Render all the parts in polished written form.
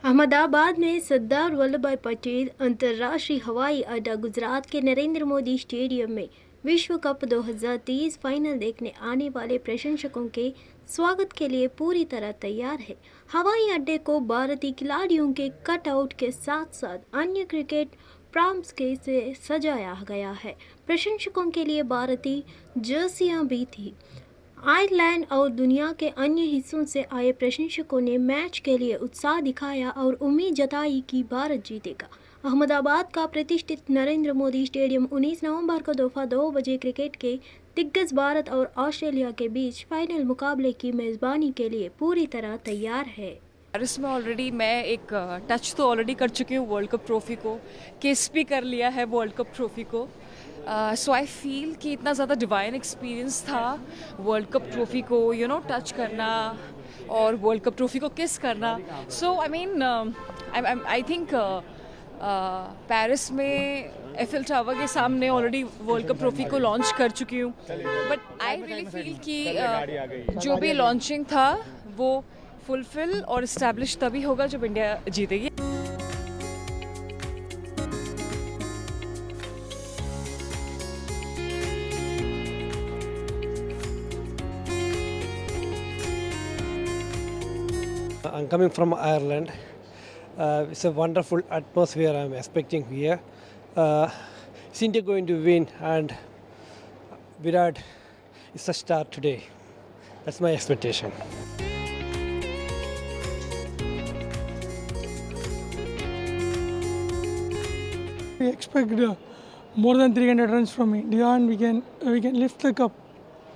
अहमदाबाद में सरदार वल्लभ भाई पटेल अंतर्राष्ट्रीय हवाई अड्डा गुजरात के नरेंद्र मोदी स्टेडियम में विश्व कप 2023 फाइनल देखने आने वाले प्रशंसकों के स्वागत के लिए पूरी तरह तैयार है। हवाई अड्डे को भारतीय खिलाड़ियों के कटआउट के साथ साथ अन्य क्रिकेट प्रॉम्प्ट्स के से सजाया गया है। प्रशंसकों के लिए भारतीय जर्सियां भी थी। आयरलैंड और दुनिया के अन्य हिस्सों से आए प्रशंसकों ने मैच के लिए उत्साह दिखाया और उम्मीद जताई कि भारत जीतेगा। अहमदाबाद का प्रतिष्ठित नरेंद्र मोदी स्टेडियम 19 नवंबर को दोपहर 2 बजे क्रिकेट के दिग्गज भारत और ऑस्ट्रेलिया के बीच फाइनल मुकाबले की मेज़बानी के लिए पूरी तरह तैयार है। पेरिस में ऑलरेडी मैं एक टच तो ऑलरेडी कर चुकी हूँ वर्ल्ड कप ट्रॉफी को, किस भी कर लिया है वर्ल्ड कप ट्रॉफी को। सो आई फील कि इतना ज़्यादा डिवाइन एक्सपीरियंस था वर्ल्ड कप ट्रॉफी को टच करना और वर्ल्ड कप ट्रॉफी को किस करना। So I mean I think Paris में एफिल टावर के सामने ऑलरेडी वर्ल्ड कप ट्रॉफी को लॉन्च कर चुकी हूँ, बट आई रियली फील कि जो भी लॉन्चिंग था वो फुलफिल और इस्टेब्लिश तभी होगा जब इंडिया जीतेगी। I'm coming from Ireland. It's a wonderful atmosphere I'm expecting here. Is India going to win? And Virat is a star today. That's my expectation. We expect more than 300 runs from India, and we can lift the cup.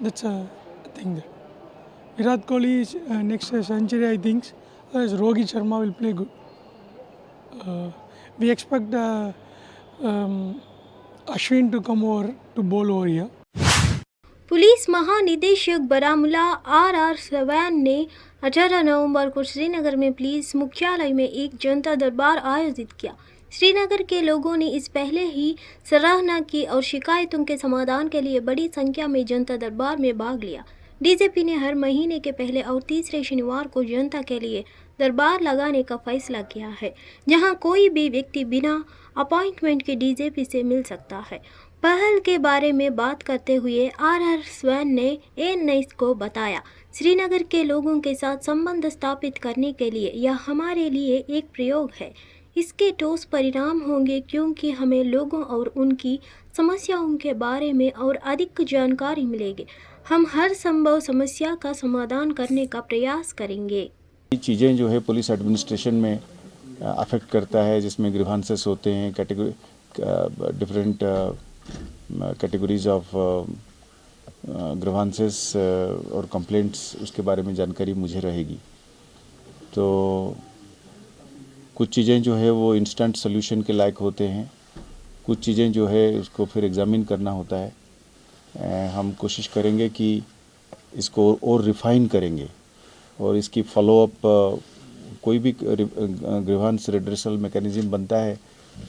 That's a thing. That Virat Kohli is next century, I think. Otherwise, Rohit Sharma will play good. We expect Ashwin to come over to bowl over here. Police महानिदेशक Baramulla are सवैन ने 18 नवंबर को श्रीनगर में police मुख्यालय में एक जनता दरबार आयोजित किया। श्रीनगर के लोगों ने इस पहले ही सराहना की और शिकायतों के समाधान के लिए बड़ी संख्या में जनता दरबार में भाग लिया। डीजीपी ने हर महीने के पहले और तीसरे शनिवार को जनता के लिए दरबार लगाने का फैसला किया है, जहां कोई भी व्यक्ति बिना अपॉइंटमेंट के डीजीपी से मिल सकता है। पहल के बारे में बात करते हुए आर स्वैन ने एन को बताया, श्रीनगर के लोगों के साथ संबंध स्थापित करने के लिए यह हमारे लिए एक प्रयोग है। इसके ठोस परिणाम होंगे क्योंकि हमें लोगों और उनकी समस्याओं के बारे में और अधिक जानकारी मिलेगी। हम हर संभव समस्या का समाधान करने का प्रयास करेंगे। चीज़ें जो है पुलिस एडमिनिस्ट्रेशन में अफेक्ट करता है, जिसमें ग्रीवांसेस होते हैं, डिफरेंट कैटेगरीज ऑफ ग्रीवांसेस और कंप्लेंट्स, उसके बारे में जानकारी मुझे रहेगी। तो कुछ चीज़ें जो है वो इंस्टेंट सोल्यूशन के लायक होते हैं, कुछ चीज़ें जो है उसको फिर एग्ज़ामिन करना होता है। हम कोशिश करेंगे कि इसको और रिफ़ाइन करेंगे और इसकी फॉलोअप, कोई भी ग्रीवांस रिड्रेसल मैकेनिज़्म बनता है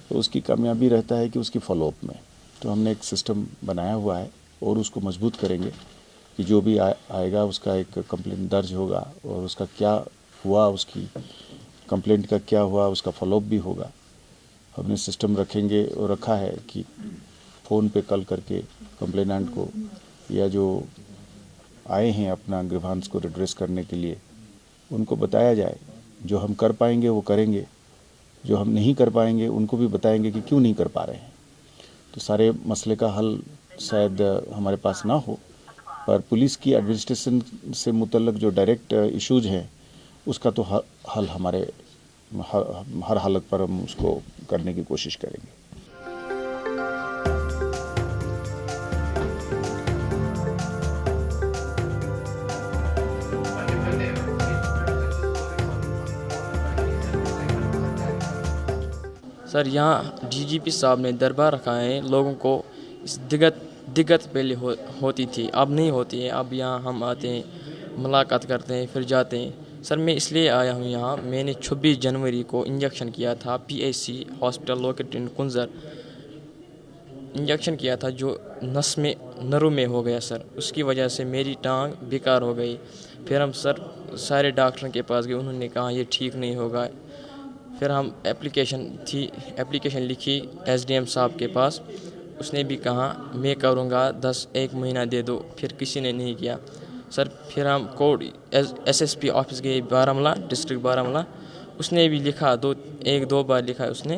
तो उसकी कामयाबी रहता है कि उसकी फॉलोअप में। तो हमने एक सिस्टम बनाया हुआ है और उसको मजबूत करेंगे कि जो भी आएगा उसका एक कंप्लेंट दर्ज होगा और उसका क्या हुआ, उसकी कंप्लेंट का क्या हुआ, उसका फॉलोअप भी होगा। हमने सिस्टम रखेंगे और रखा है कि फ़ोन पे कॉल करके कंप्लेनेंट को या जो आए हैं अपना ग्रीवांस को रिड्रेस करने के लिए, उनको बताया जाए। जो हम कर पाएंगे वो करेंगे, जो हम नहीं कर पाएंगे उनको भी बताएंगे कि क्यों नहीं कर पा रहे हैं। तो सारे मसले का हल शायद हमारे पास ना हो, पर पुलिस की एडमिनिस्ट्रेशन से मुतल्लक जो डायरेक्ट इश्यूज हैं उसका तो हल हमारे हर हालत पर हम उसको करने की कोशिश करेंगे। सर, यहाँ डीजीपी साहब ने दरबार रखा है। लोगों को इस दिक्कत पहले होती थी, अब नहीं होती है। अब यहाँ हम आते हैं, मुलाकात करते हैं, फिर जाते हैं। सर, मैं इसलिए आया हूँ यहाँ। मैंने 26 जनवरी को इंजेक्शन किया था, PHC hospital located in Kunjar injection किया था, जो नस में नरों में हो गया सर। उसकी वजह से मेरी टांग बेकार हो गई। फिर हम सर सारे डॉक्टरों के पास गए, उन्होंने कहा ये ठीक नहीं होगा, फिर हम एप्लीकेशन लिखी एसडीएम साहब के पास। उसने भी कहा मैं करूँगा, 1 महीना दे दो। फिर किसी ने नहीं किया सर। फिर हम कोर्ट एसएसपी ऑफिस गए बारामूला, डिस्ट्रिक्ट बारामूला। उसने भी लिखा 1-2 बार लिखा उसने,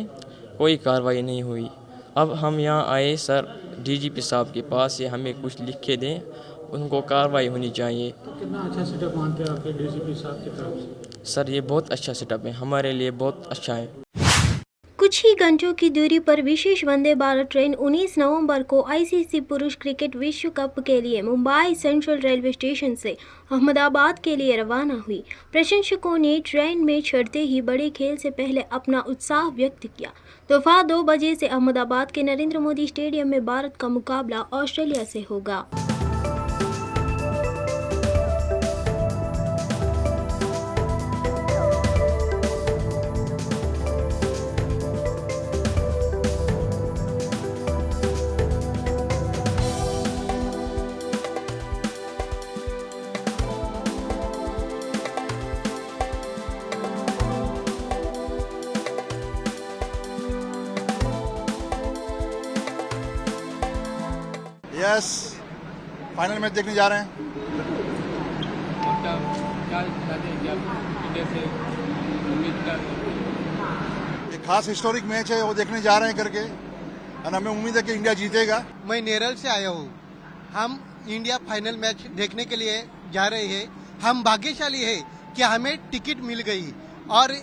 कोई कार्रवाई नहीं हुई। अब हम यहाँ आए सर डीजीपी साहब के पास, ये हमें कुछ लिख के दें, उनको कार्रवाई होनी चाहिए। कितना अच्छा सेटअप मानते हैं आपके डीजीपी साहब की तरफ से? सर ये बहुत अच्छा सेटअप है, हमारे लिए बहुत अच्छा है। कुछ ही घंटों की दूरी पर विशेष वंदे भारत ट्रेन 19 नवंबर को आईसीसी पुरुष क्रिकेट विश्व कप के लिए मुंबई सेंट्रल रेलवे स्टेशन से अहमदाबाद के लिए रवाना हुई। प्रशंसकों ने ट्रेन में चढ़ते ही बड़े खेल से पहले अपना उत्साह व्यक्त किया। दोपहर 2 बजे से अहमदाबाद के नरेंद्र मोदी स्टेडियम में भारत का मुकाबला ऑस्ट्रेलिया से होगा। यस, फाइनल मैच देखने जा रहे हैं। एक खास हिस्टोरिक मैच है, वो देखने जा रहे हैं करके, और हमें उम्मीद है कि इंडिया जीतेगा। मैं नेरल से आया हूँ। हम इंडिया फाइनल मैच देखने के लिए जा रहे हैं। हम भाग्यशाली है कि हमें टिकट मिल गई, और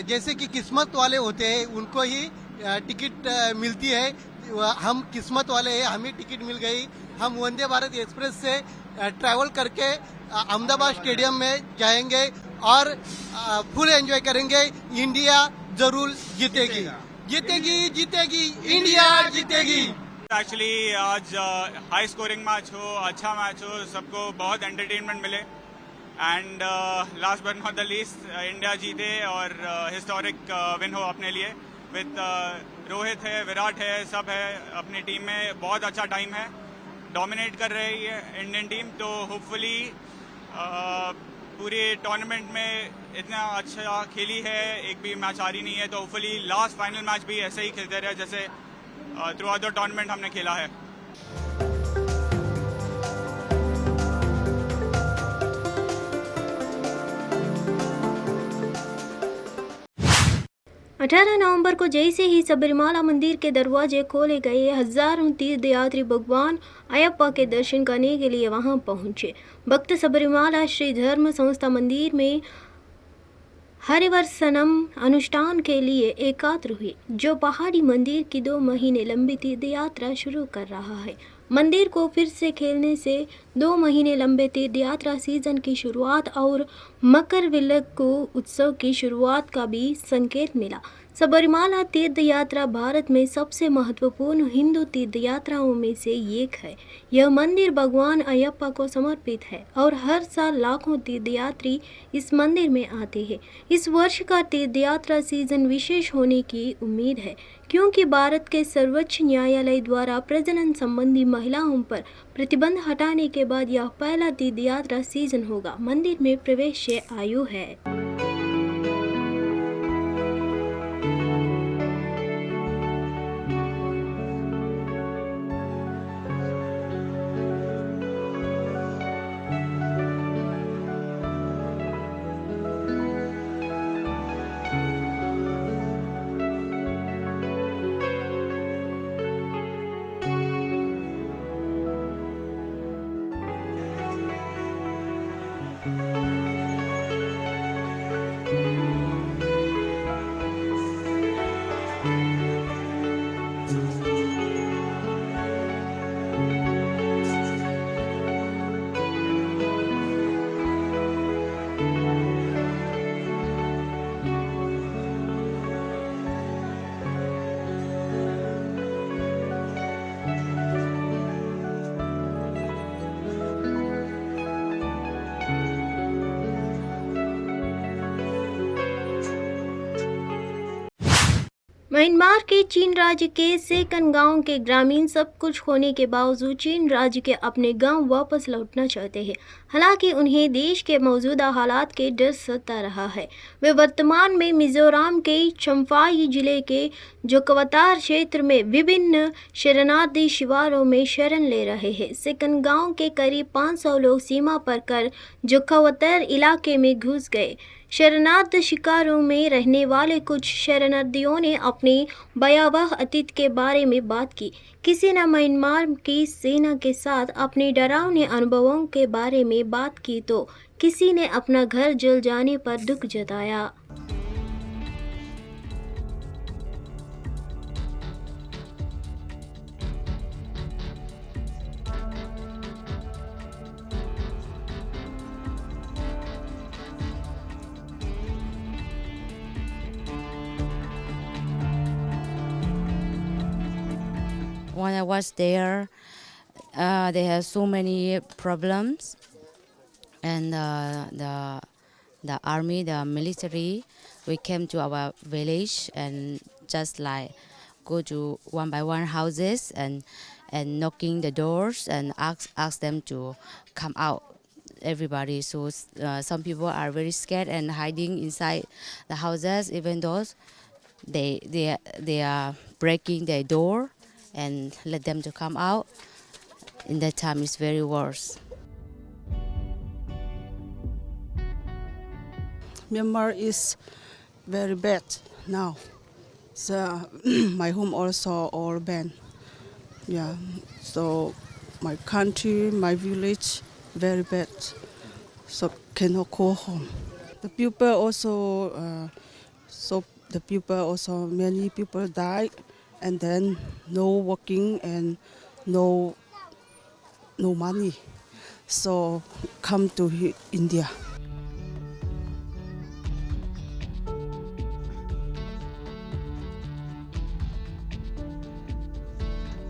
जैसे कि किस्मत वाले होते हैं उनको ही टिकट मिलती है। हम किस्मत वाले हैं, हमें टिकट मिल गई। हम वंदे भारत एक्सप्रेस से ट्रैवल करके अहमदाबाद स्टेडियम में जाएंगे और फुल एंजॉय करेंगे। इंडिया जरूर जीतेगी, जीतेगी, जीतेगी, इंडिया जीतेगी। एक्चुअली आज हाई स्कोरिंग मैच हो, अच्छा मैच हो, सबको बहुत एंटरटेनमेंट मिले, and last but not the least India जीते और हिस्टोरिक विन हो अपने लिए। विद रोहित है, विराट है, सब है अपनी टीम में। बहुत अच्छा टाइम है, डोमिनेट कर रही है इंडियन टीम। तो होपफुली पूरे टूर्नामेंट में इतना अच्छा खेली है, एक भी मैच हारी नहीं है। तो होपफुली लास्ट फाइनल मैच भी ऐसे ही खेलते रहे जैसे थ्रू आउट द टूर्नामेंट हमने खेला है। 18 नवंबर को जैसे ही सबरीमाला मंदिर के दरवाजे खोले गए, हजारों तीर्थयात्री भगवान अयप्पा के दर्शन करने के लिए वहां पहुंचे। भक्त सबरीमाला श्री धर्म संस्था मंदिर में हरिवर्षनम अनुष्ठान के लिए एकत्र हुए, जो पहाड़ी मंदिर की 2 महीने लंबी तीर्थ यात्रा शुरू कर रहा है। मंदिर को फिर से खेलने से 2 महीने लंबे तीर्थ यात्रा सीजन की शुरुआत और मकर विलक्कू उत्सव की शुरुआत का भी संकेत मिला। सबरीमाला तीर्थ यात्रा भारत में सबसे महत्वपूर्ण हिंदू तीर्थ यात्राओं में से एक है। यह मंदिर भगवान अयप्पा को समर्पित है और हर साल लाखों तीर्थयात्री इस मंदिर में आते हैं। इस वर्ष का तीर्थ यात्रा सीजन विशेष होने की उम्मीद है, क्योंकि भारत के सर्वोच्च न्यायालय द्वारा प्रजनन संबंधी महिलाओं पर प्रतिबंध हटाने के बाद यह पहला तीर्थ यात्रा सीजन होगा। मंदिर में प्रवेश आयु है। म्यांमार के चीन राज्य के सेकन गांव के ग्रामीण सब कुछ होने के बावजूद चीन राज्य के अपने गांव वापस लौटना चाहते हैं। हालांकि उन्हें देश के मौजूदा हालात के डर सता रहा है। वे वर्तमान में मिजोरम के चम्फाई जिले के जोकवतार क्षेत्र में विभिन्न शरणार्थी शिविरों में शरण ले रहे हैं। सेकन गांव के करीब 500 लोग सीमा पर कर जोकवतार इलाके में घुस गए। शरणार्थ शिकारों में रहने वाले कुछ शरणार्थियों ने अपने भयावह अतीत के बारे में बात की। किसी ने म्यांमार की सेना के साथ अपने डरावने अनुभवों के बारे में बात की तो किसी ने अपना घर जल जाने पर दुख जताया। When I was there, they have so many problems, and the army, the military, we came to our village and just like go to one by one houses and knocking the doors and ask them to come out. Everybody, so some people are very scared and hiding inside the houses, even though they are breaking their door and let them to come out. In that time, it's very worse. Myanmar is very bad now. So my home also all banned. Yeah. So my country, my village, very bad. So cannot go home. The people also. Many people died, and then no working and no money. So come to India.